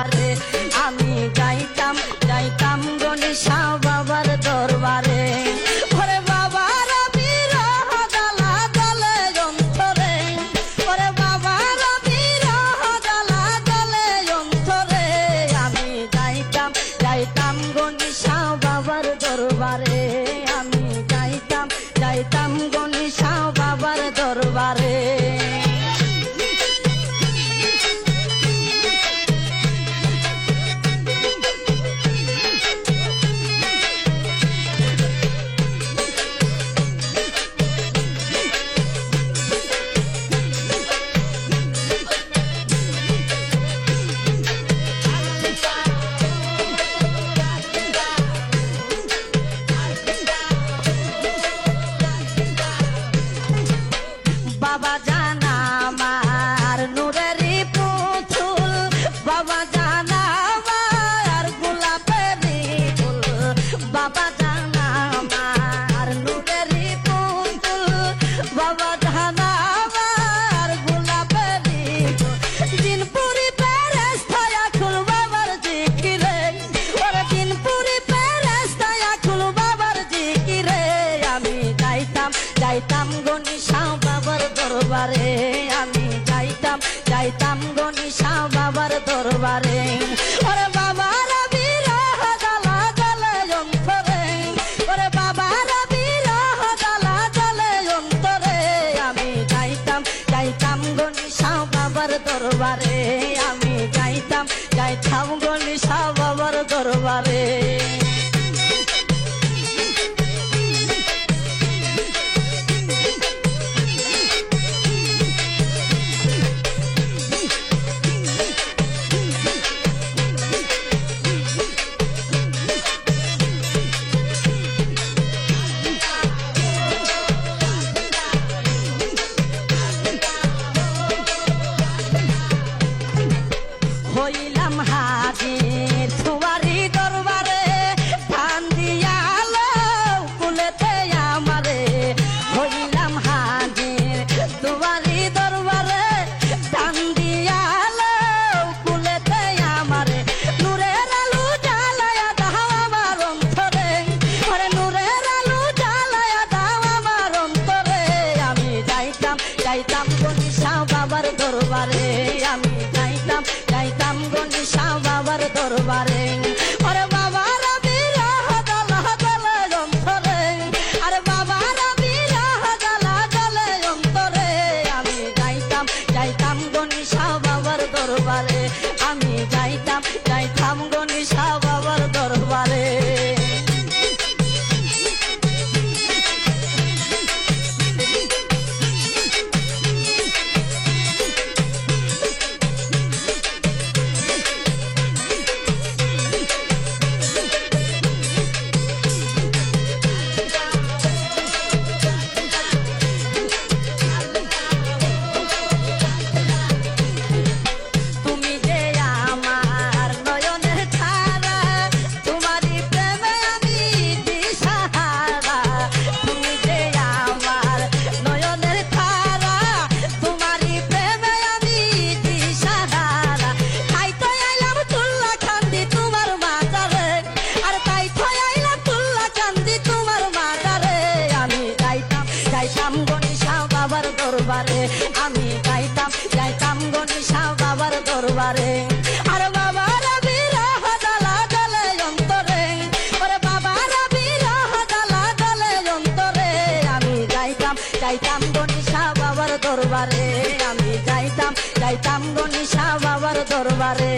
দরবারে আমি যাইতাম যাইতাম গণেশা বাবার দরবারে। ওরে বাবার বিরহ জ্বালা জ্বলে অন্তরে, ওরে বাবার বিরহ জ্বালা জ্বলে অন্তরে আমি যাইতাম যাইতাম গণেশা বাবার দরবারে আমি যাইতাম যাইতাম গণেশা বাবার দরবারে। বাবা জানা আমার নূরেরই পুতুল, বাবা জানা আমার গোলাপেরই ফুল, বাবা জানা আমার নূরেরই পুতুল, বাবা জানা আমার গোলাপেরই ফুল। দিনপুরি ফেরেশতায়া খুল বাবার জিকিরে, ওরে দিনপুরি ফেরেশতায়া খুল বাবার জিকিরে আমি যাইতাম যাইতাম গণেশা বাবার দরবারে আমি যাইতাম যাইতাম গণেশা বাবার দরবারে। ওরে বাবার বিরহ জ্বালা জ্বলে অন্তরে, ওরে বাবার বিরহ জ্বালা জ্বলে অন্তরে আমি যাইতাম যাইতাম গণেশা বাবার দরবারে আমি যাইতাম যাইতাম গণেশা বাবার দরবারে। হইলাম হাজির তোমারি দরবারে ধান দিয়ালো কুলেতে আমারে, হইলাম হাজির তোমারি দরবারে ধান দিয়ালো কুলেতে আমারে। নূরের আলো জ্বালায়া দাও আমার অন্তরে, ওরে নূরের আলো জ্বালায়া দাও আমার অন্তরে আমি যাইতাম যাইতাম গণেশা বাবার দরবারে আমি যাইতাম যাইতাম গণেশা বাবার দরবারে। ওরে বাবার বিরহ জ্বালা জ্বলে অন্তরে, আরে বাবার বিরহ জ্বালা জ্বলে অন্তরে আমি যাইতাম যাইতাম গণেশা বাবার দরবারে আমি যাইতাম যাইতাম গণেশা বাবার দরবারে। তুমি যে আমার নয়নের তারা, তোমারই প্রেমে আমি দিশাহারা, তুমি যে আমার নয়নের তারা, তোমারই প্রেমে আমি দিশাহারা। তাই তো আইলাম তুল্লা কান্দি তোমার মাজারে, আর তাই তো আইলাম তুল্লা কান্দি তোমার মাজারে আমি যাইতাম যাইতাম গণেশা বাবার দরবারে আমি যাইতাম যাইতাম গণেশা বাবার দরবারে। আর বাবার বিরহ জ্বালা জ্বলে অন্তরে, ওরে বাবার বিরহ জ্বালা জ্বলে অন্তরে আমি যাইতাম যাইতাম গণেশা বাবার দরবারে আমি যাইতাম যাইতাম গণেশা বাবার দরবারে।